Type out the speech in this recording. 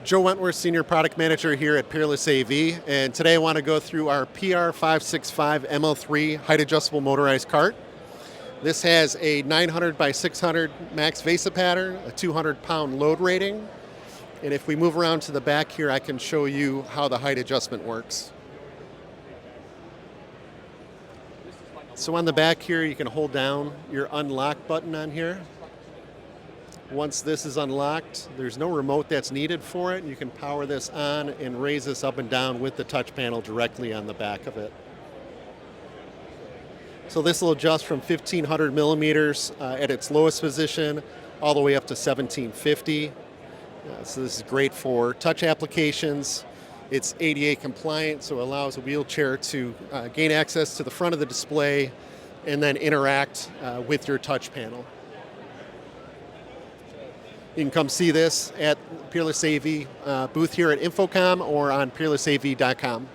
Joe Wentworth, Senior Product Manager here at Peerless-AV, and today I want to go through our PR565ML3 height adjustable motorized cart. This has a 900 by 600 max VESA pattern, a 200-pound load rating, and if we move around to the back here, I can show you how the height adjustment works. So on the back here, you can hold down your unlock button on here. Once this is unlocked, there's no remote that's needed for it. You can power this on and raise this up and down with the touch panel directly on the back of it. So this will adjust from 1500 millimeters at its lowest position all the way up to 1750. So this is great for touch applications. It's ADA compliant, so it allows a wheelchair to gain access to the front of the display and then interact with your touch panel. You can come see this at Peerless-AV booth here at InfoComm or on peerlessav.com.